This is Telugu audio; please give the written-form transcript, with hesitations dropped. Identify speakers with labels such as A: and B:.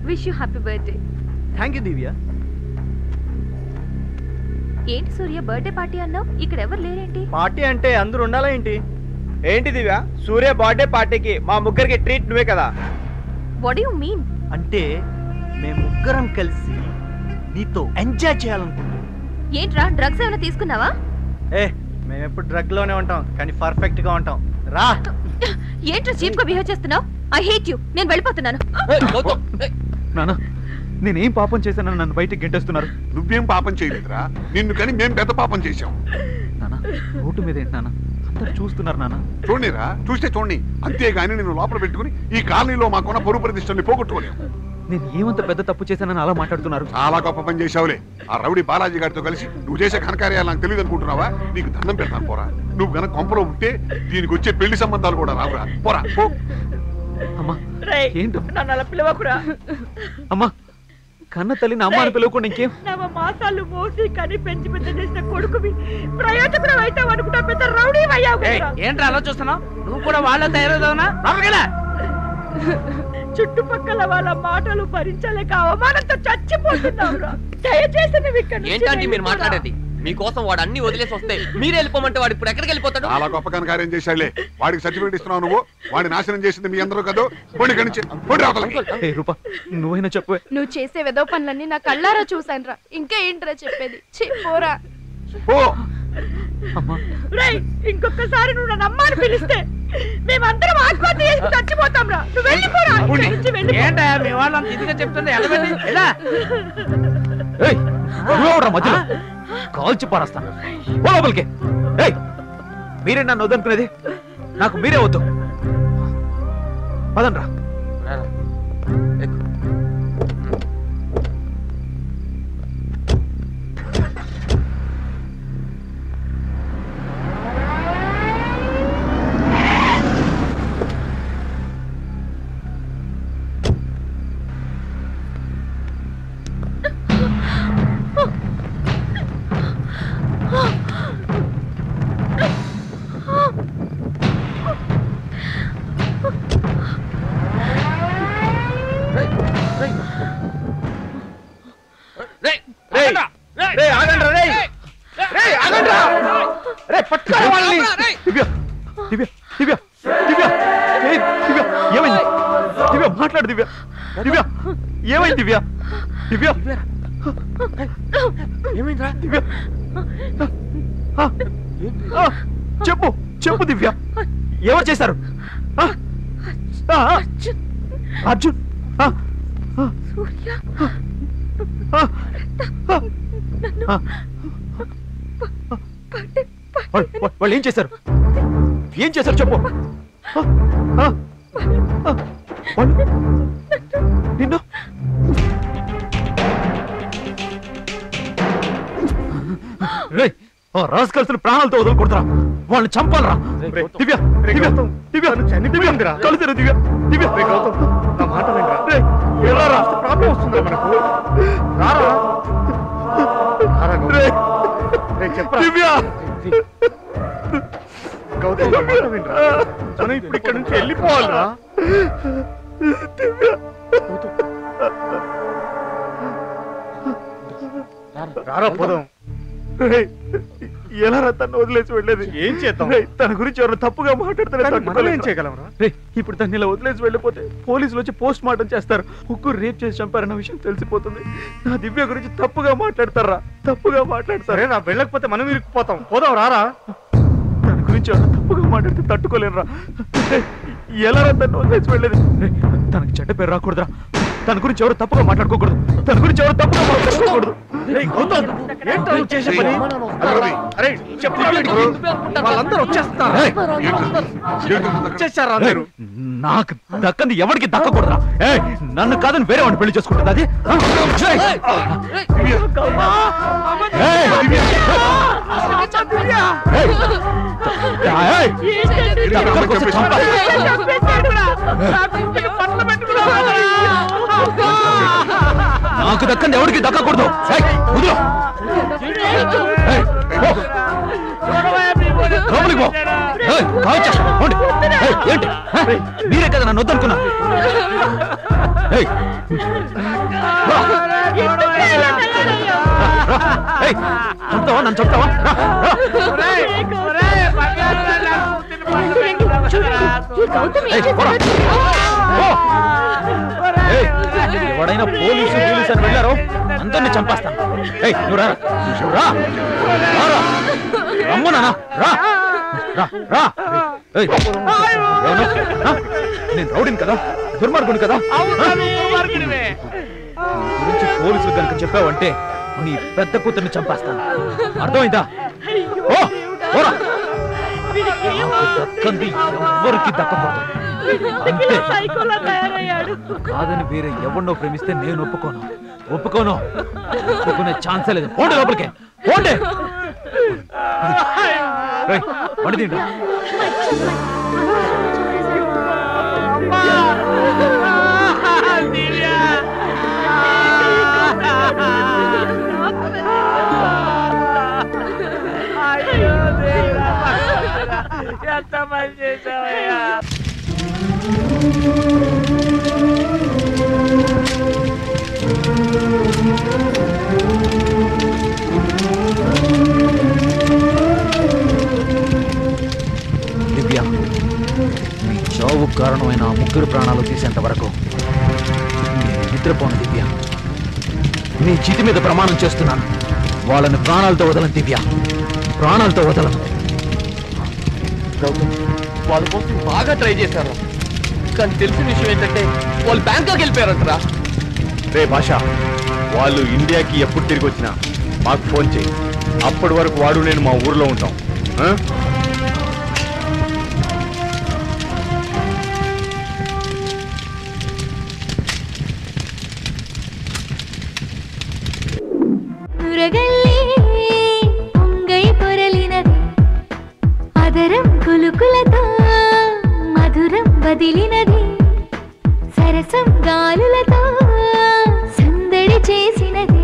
A: Wish you happy birthday.
B: Thank you Divya.
A: ఏంటి సూర్య బర్త్డే పార్టీ అన్నావు, ఇక్కడ ఎవరు లేరేంటి?
B: పార్టీ అంటే అందరూ ఉండాలా ఏంటి? ఏంటి దివ్య, సూర్య బర్త్డే పార్టీకి మా ముగ్గురికి ట్రీట్ నువ్వే కదా?
A: What do you mean?
B: అంటే మేము ముగ్గురం కలిసి నీతో ఎంజాయ్ చేయాలనుకుంటున్నాం.
A: ఏంట్రా డ్రగ్స్ ఏమైనా తీసుకున్నావా?
B: మేము ఎప్పుడు డ్రగ్ లోనే ఉంటాం కానీ పర్ఫెక్ట్ గా ఉంటాం. రా.
A: ఏంట్రా చీప్ గా బిహేవ్ చేస్తున్నావు? I hate you. నేను వెళ్ళిపోతున్నాను.
C: నానా నేనేం పాపం చేశానని నన్ను బయటికి గెంటేస్తున్నారు.
D: నువ్వేం పాపం చేయలేదురా, నిన్ను కానీ మేము పెద్ద పాపం చేశాం.
C: నానా రోడ్డు మీద ఏంటి నాన్న, అందరు చూస్తున్నారు నాన్న.
D: చూడనిరా, చూస్తే చూడండి, అంతేగాని నిన్ను లోపల పెట్టుకుని ఈ కాలనీలో మాకున్న పరువు ప్రతిష్టల్ని పోగొట్టుకోలేము.
C: నేను ఏమంత పెద్ద తప్పు చేశానని అలా మాట్లాడుతున్నారు?
D: చాలా గొప్ప పని చేశావులే. ఆ రౌడీ బాలాజీ గారితో కలిసి నువ్వు చేసే ఘనకార్యాలు నాకు తెలియదు అనుకుంటున్నావా? నీకు దండం పెడతాను పోరా. నువ్వు గనక కొంపలో ఉంటే దీనికి వచ్చే పెళ్లి సంబంధాలు కూడా రావురా. పోరా పో.
C: అమ్మా ఏంటో నన్ను అలా పిలవకురా. అమ్మా కన్న తల్లిని అమ్మ అని పిలవకుండా ఇంకేం?
E: నవ మాసాలు మోసి కని పెంచి పెద్ద చేసిన కొడుకువి ప్రయోజకుడు అవుతావు అనుకుంటా పెద్ద రౌడీ అయ్యావు.
B: ఏంట్రా అలా చూస్తున్నావు? నువ్వు కూడా వాళ్ళ తయారవుతావునా?
E: చుట్టుపక్కల వాళ్ళ మాటలు భరించలేక అవమానంతో చచ్చిపోతున్నావురా. దయచేసి నువ్వు ఇక్కడ
F: ఏంటంటే మీరు మాట్లాడేది? మీకోసం వాడు అన్ని వదిలేసి వస్తే మీరు వెళ్ళిపోమంటే వాడు ఇప్పుడు ఎక్కడికి వెళ్ళిపోతాడు?
D: చాలా గొప్ప ఘనకార్యం చేశాడులే. వాడికి సర్టిఫికేట్ ఇస్తున్నావు నువ్వు. వాడి నాశనం చేసింది మీ అందరూ కదా.
C: రూపా నువ్వైనా చెప్పు.
A: నువ్వు చేసే వెదవ పనులన్నీ నా కళ్ళారా చూసానురా. ఇంకా ఏంట్రా చెప్పేది? పోరా.
E: ఇంకొకసారి నువ్వు నన్ను అమ్మ అని పిలిస్తే మేమందరం ఆత్మహత్య చేసి చచ్చిపోతాం రా. నువ్వు వెళ్ళిపోరా.
B: ఏంటా మీ వాళ్ళంత ఇదిగా చెప్తుంది?
C: మధ్యలో కాల్చి పారేస్తాను లోపలికి. మీరే నన్ను వద్దనుకునేది? నాకు మీరే వద్దు. పదండ్రా. మాట్లాడు దివ్య. దివ్య ఏమైంది? దివ్య దివ్య ఏమైందిరా? దివ్య చెప్పు చెప్పు దివ్య, ఎవరు చేశారు? అర్జున్ వాళ్ళు ఏం చేశారు? ఏం చేశారు చెప్పు. నిన్ను రాజకల్సిన ప్రాణాలతో వదులుకుంటారా? వాళ్ళని చంపాలరా? దివ్య దివ్య దివ్య చనిపోయిందిరా. కలిసిరా దివ్య. దివ్య నా మాట వినరా. ఎలా రాష్ట్ర ప్రాబ్లం వస్తుందా మనకు? రారా దివ్య. గౌతమ్ నా మాట వినరా. మనం ఇప్పుడు ఇక్కడ నుంచి వెళ్ళిపోవాలరా. దివ్య రారా పోదాం. ఎలా రా తను వదిలేసి వెళ్ళేది? ఏం చేద్దాం? తన గురించి ఎవరైనా తప్పుగా మాట్లాడుతున్నారు, ఏం చేయగలం? ఇప్పుడు తను ఇలా వదిలేసి వెళ్ళిపోతే పోలీసులు వచ్చి పోస్ట్ మార్టం చేస్తారు. ముగ్గురు రేప్ చేసి చంపారన్న విషయం తెలిసిపోతుంది. నా దివ్య గురించి తప్పుగా మాట్లాడతారా? తప్పుగా మాట్లాడతారే నా. వెళ్ళకపోతే మనం ఇరుక్కుపోతాం. పోదాం రారా. తన గురించి ఎవరైనా తప్పుగా మాట్లాడితే తట్టుకోలేరురా. ఎలా రా తను వదిలేసి వెళ్ళేది? తనకి చెడ్డ పేరు రాకూడదురా. తన గురించి ఎవరు తప్పుగా మాట్లాడుకోకూడదు. తన గురించి ఎవరు తప్పుగా మాట్లాడుకోకూడదు. వాళ్ళందరూ వచ్చేస్తారు. నాకు దక్కంది ఎవరికి దక్కకూడదురా. నన్ను కాదని వేరే వాడిని పెళ్లి చేసుకుంటుంది. అది నాకు దక్కంది ఎవరికి దక్కకూడదు. లోపలికి పో. ఏంటి మీరే కదా నన్ను వద్దనుకున్నా చెప్తావా నన్ను చెప్తావా ఎవడైనా పోలీసు అని వెళ్ళారో అందరినీ చంపేస్తాను నువ్వు రా రమ్మనా రా నేను రౌడీని కదా దుర్మార్గుని కదా గురించి పోలీసులు కనుక చెప్పావంటే నీ పెద్ద కూతుర్ని చంపేస్తాను అర్థమైందా దక్కంది ఎవరికి దక్కకూడదు కాదని వేరే ఎవరినో ప్రేమిస్తే నేను ఒప్పుకునే ఛాన్సే లేదు పోండి లోపలికే పోండి పండి తింటా
G: ఎంత మంది చేసావయ్యా
C: దివ్య నీ చావు కారణమైన ఆ ముగ్గురు ప్రాణాలు తీసేంత వరకు నేను నిద్రపోను దివ్య నీ చితి మీద ప్రమాణం చేస్తున్నాను వాళ్ళని ప్రాణాలతో వదలను దివ్య ప్రాణాలతో వదలను
F: వాళ్ళ కోసం బాగా ట్రై చేశారు కానీ తెలిసిన విషయం ఏంటంటే వాళ్ళు బ్యాంకాక్ వెళ్ళిపోయారంటరా
B: రే భాష వాళ్ళు ఇండియాకి ఎప్పుడు తిరిగి వచ్చినా మాకు ఫోన్ చేయి అప్పటి వరకు వాడు నేను మా ఊర్లో ఉంటాం
H: అదరం కులుకులతో మధురం వదిలినది సరసం గాలులతో సందడి చేసినది